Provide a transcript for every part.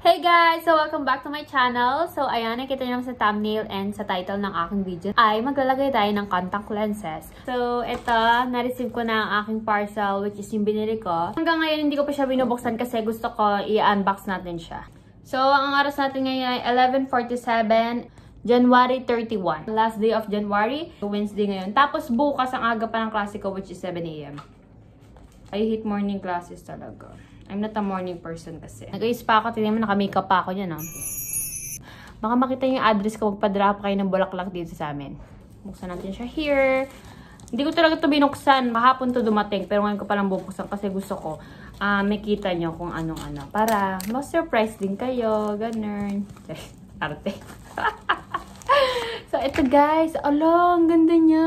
Hey guys! So, welcome back to my channel. So, ayan, nakita nyo naman sa thumbnail and sa title ng aking video ay maglalagay tayo ng contact lenses. So, ito, na-receive ko na ang aking parcel, which is yung binili ko. Hanggang ngayon, hindi ko pa siya binubuksan kasi gusto ko i-unbox natin siya. So, ang oras natin ngayon ay 11:47, January 31. Last day of January, Wednesday ngayon. Tapos, bukas ang aga pa ng klase ko, which is 7 AM. I hate morning classes talaga. I'm not a morning person kasi. Nag-ayos pa ako. Tignan mo, naka-makeup pa ako dyan, no? Baka makita yung address ko. Magpa-drop kayo ng bulaklak dito sa amin. Buksan natin siya here. Hindi ko talaga ito binuksan. Mahapon to dumating. Pero ngayon ko palang bubuksan kasi gusto ko makita nyo kung anong-ano. Para ma-surprise din kayo. Ganun. Arte. So, ito guys. Ala, ang ganda niya.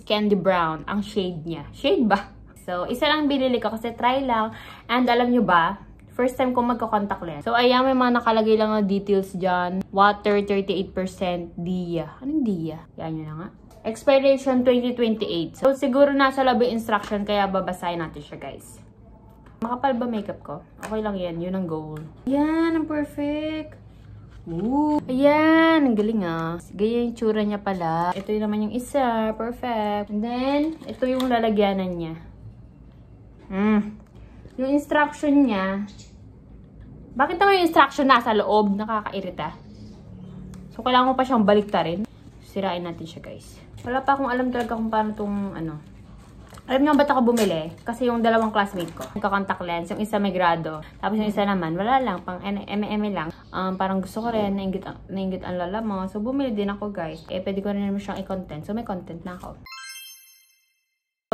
Candy brown. Ang shade niya. Shade ba? So, isa lang binili ko kasi try lang. And alam nyo ba, first time ko magka-contact lens. So, ayan, may mga nakalagay lang na details dyan. Water, 38%. Dia. Anong dia? Yan nyo na nga. Expiration, 2028. So, siguro nasa lobby instruction, kaya babasahin natin siya, guys. Makapal ba makeup ko? Okay lang yan. Yun ang goal. Yan, ang perfect. Ooh. Ayan, ang galing ah. Gaya yung tsura niya pala. Ito yun naman yung isa. Perfect. And then, ito yung lalagyanan niya. Yung instruction niya, bakit naman yung instruction nasa loob? Nakakairita. So, kailangan ko pa siyang baliktarin. Sirain natin siya, guys. Wala pa akong alam talaga kung paano itong, Alam niyo ba't ako bumili? Kasi yung dalawang classmate ko, nagka-contact lens, yung isa may grado. Tapos yung isa naman, wala lang, pang MM lang. Parang gusto ko rin, nainggit ang lala mo. So, bumili din ako, guys. Pwede ko rin naman siyang i-content. So, may content na ako.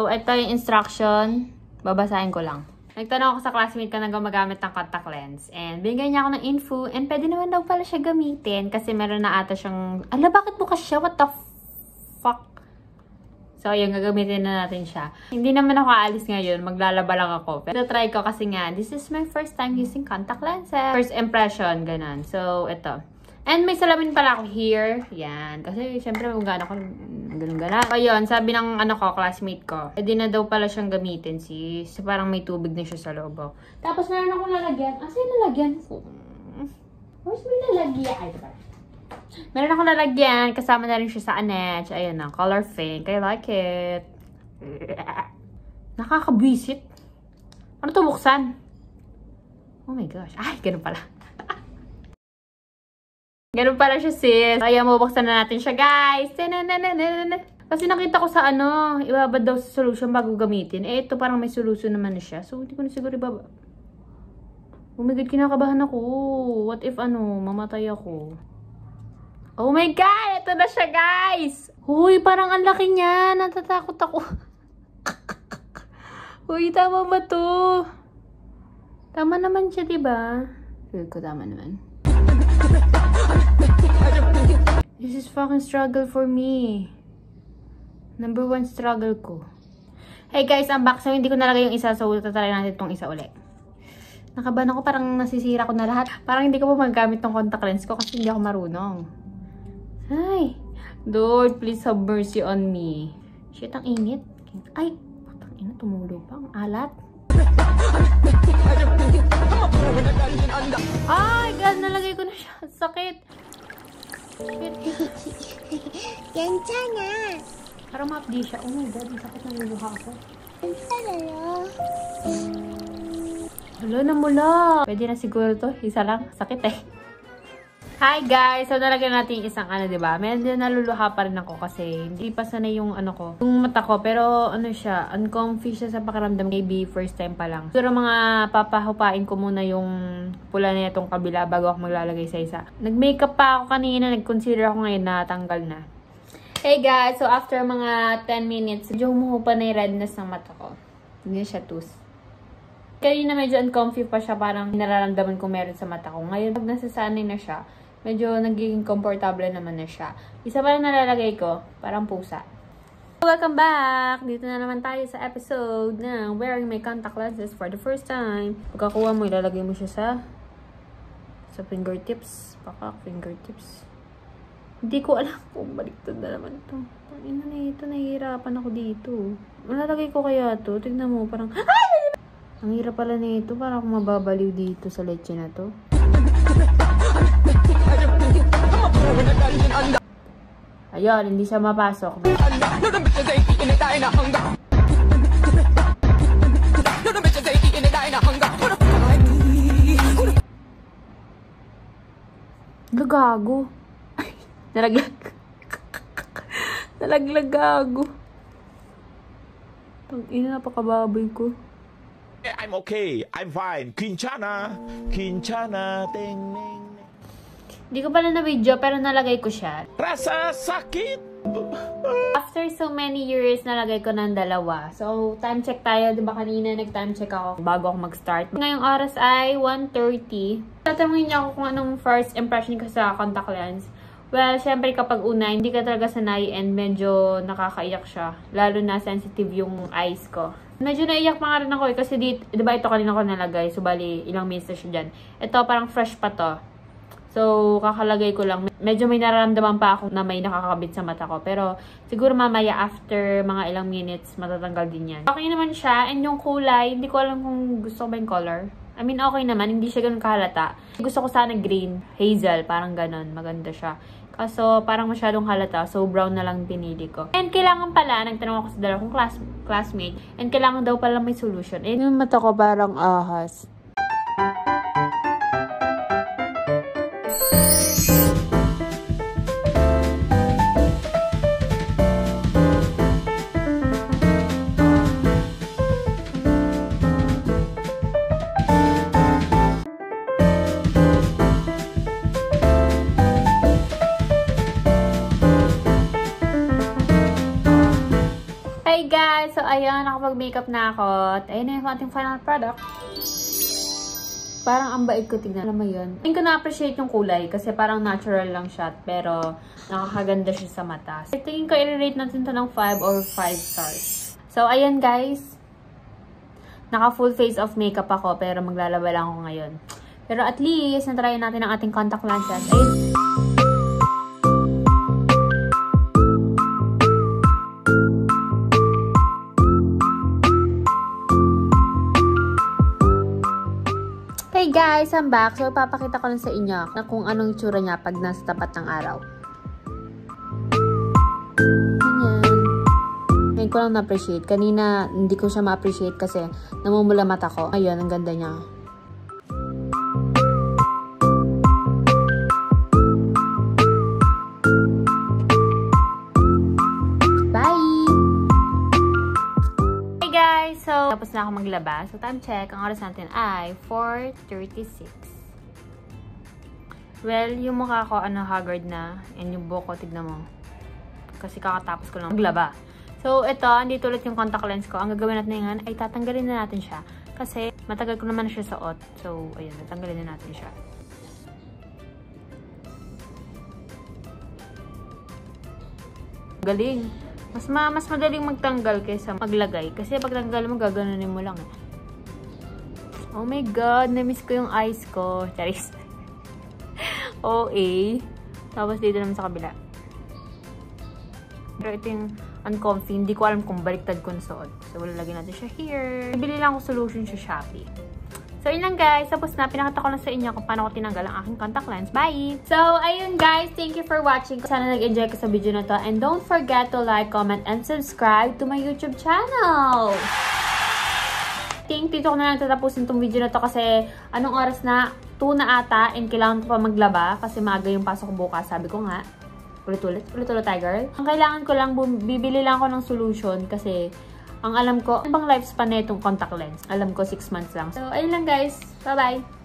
So, ito yung instruction. Babasahin ko lang. Nagtanong ako sa classmate ko na gumagamit ng contact lens. And binigyan niya ako ng info. And pwede naman daw pala siya gamitin. Kasi meron na ata siyang... Ala, bakit bukas siya? What the fuck? So, ayun, gagamitin na natin siya. Hindi naman ako aalis ngayon. Maglalaba lang ako. Pero try ko kasi nga, this is my first time using contact lenses. First impression, ganun. So, ito. And may salamin pala ako here. Yan. Kasi, syempre, kung gano'n ako, ganun-gana. So, ayun, sabi ng classmate ko, pwede na daw pala siyang gamitin, sis. So, parang may tubig na siya sa loob. Tapos, meron akong lalagyan. Asa yung lalagyan ko? Where's may lalagyan? Ay, ito pala. Meron akong lalagyan. Kasama na rin siya sa Anech. Ayun na, color pink. I like it. Nakakabwisit. Ano to buksan? Oh my gosh. Ay, ganun pala. Ganun pala siya, sis. Kaya mabuksan na natin siya, guys. Kasi nakita ko sa ibabad daw sa solution bago gamitin. Eh, ito parang may solution naman na siya. So, hindi ko na siguro ibaba. Oh my God, kinakabahan ako. What if mamatay ako? Oh my God, ito na siya, guys. Huy, parang ang laki niya. Natatakot ako. Huy, tama ba to? Tama naman siya, diba? Feel ko tama naman. This is fucking struggle for me. Number 1 struggle ko. Hey guys, unbox. So, hindi ko nalagay yung isa. So, tatry natin itong isa ulit. Nakabahan ako. Parang nasisira ko na lahat. Parang hindi ko pa magamit ng contact lens ko kasi hindi ako marunong. Ay. Lord, please have mercy on me. Shit, ang init. Ay, putang ina. Tumulo pa. Ang alat. Ay, God, nalagay ko na siya. Sakit. 괜찮아. Parang ma-update siya. Oh my God, ang sakit ng luha ko. 괜찮아요. Wala na mula. Pwede na siguro to. Isa lang. Sakit eh. Hi guys! So, nalagyan natin yung isang diba? Medyo naluluha pa rin ako kasi hindi pa sanay yung ko. Yung mata ko. Pero siya, uncomfy siya sa pakiramdam. Maybe first time pa lang. Pero mga papahupain ko muna yung pula na itong kabila bago ako maglalagay sa isa. Nag-makeup pa ako kanina. Nag-consider ako ngayon na tanggal na. Hey guys! So, after mga 10 minutes, medyo humuhupa na yung redness ng mata ko. Hindi siya tus. Kanina medyo uncomfy pa siya. Parang nararamdaman ko meron sa mata ko. Ngayon, pag nasasanay na siya, medyo nagiging comfortable naman na siya. Isa pa lang nalalagay ko, parang pusa. Welcome back! Dito na naman tayo sa episode ng wearing my contact lenses for the first time. Pagkakuha mo, ilalagay mo siya sa fingertips. Fingertips. Hindi ko alam kung baliktad na naman ito. Ina na ito, nahihirapan ako dito. Malalagay ko kaya ito. Tignan mo, parang... Ang hirap pala nito. Parang ako mababaliw dito sa leche na to. Ayun, hindi siya mapasok. Gago. Nalaglag. Nalaglag gago. Ina, napakababoy ko. I'm okay. I'm fine. Quinchana. Quinchana. Ting, ning. Hindi ko pala na-video, pero nalagay ko siya. Rasa sakit. After so many years, nalagay ko ng dalawa. So, time check tayo. Diba kanina nag-time check ako bago ako mag-start. Ngayong oras ay 1:30. Tatanungin niyo ako kung anong first impression ko sa contact lens. Well, syempre kapag una, hindi ka talaga sanay and medyo nakakaiyak siya. Lalo na sensitive yung eyes ko. Medyo naiyak pa nga rin ako kasi diba ito kanina ko nalagay. So, bali, ilang minutes na siya dyan. Ito, parang fresh pa to. So, kakalagay ko lang. Medyo may nararamdaman pa ako na may nakakabit sa mata ko. Pero, siguro mamaya after mga ilang minutes, matatanggal din yan. Okay naman siya. And yung kulay, hindi ko alam kung gusto ko ba yung color. I mean, okay naman. Hindi siya ganun kahalata. Gusto ko sana green, hazel, parang ganun. Maganda siya. Kaso, parang masyadong halata. So, brown na lang pinili ko. And kailangan pala, nagtanong ako sa dalawa kong classmate. And kailangan daw pala may solution. And yung mata ko parang ahas. Hey guys! So, ayun, nakapag-makeup na ako. At ayun na yung ating final product. Parang ang bait ko, tignan. Alam mo yun? Hindi ko na-appreciate yung kulay kasi parang natural lang siya. Pero, nakakaganda siya sa mata. So, tingin ko, i-rate natin to ng 5 or 5 stars. So, ayun guys. Naka full face of makeup ako pero maglalaba lang ako ngayon. Pero at least, natry natin ang ating contact lenses. Ayun. Hey guys, I'm back. So, ipapakita ko lang sa inyo na kung anong itsura niya pag nasa tapat ng araw. Ganyan. Ngayon ko lang na-appreciate. Kanina, hindi ko siya ma-appreciate kasi namumula mata ko. Ayun, ang ganda niya. So, tapos na ako maglaba. So, time check. Ang oras natin ay 4:36. Well, yung mukha ko, haggard na. And yung buhok ko, tignan mo. Kasi kakatapos ko lang maglaba. So, ito, andito ulit yung contact lens ko. Ang gagawin natin ngayon ay tatanggalin na natin siya. Kasi, matagal ko naman na siya suot. So, ayun, natanggalin na natin siya. Galing. Mas madaling magtanggal kaysa maglagay. Kasi pag tanggal mo, gaganunin mo lang. Oh my God, na-miss ko yung eyes ko. Charis. OA. Tapos dito naman sa kabila. Pero ito yung uncomfy. Hindi ko alam kung baliktad ko suot. So, lalagyan natin siya here. Nabili lang ako solution sa Shopee. So, yun lang guys. Tapos na, pinakita ko lang sa inyo kung paano ko tinanggal ang aking contact lens. Bye! So, ayun guys. Thank you for watching. Sana nag-enjoy ka sa video na to. And don't forget to like, comment, and subscribe to my YouTube channel. Dito ko na lang tatapusin tong video na to kasi anong oras na? 2 na ata and kailangan ko pa maglaba kasi maaga yung pasok ko bukas. Sabi ko nga. Ulit-ulit tayo girl. Ang kailangan ko lang, bibili lang ako ng solution kasi ang alam ko, ano bang lifespan na itong contact lens? Alam ko 6 months lang. So, ayun lang guys. Bye-bye!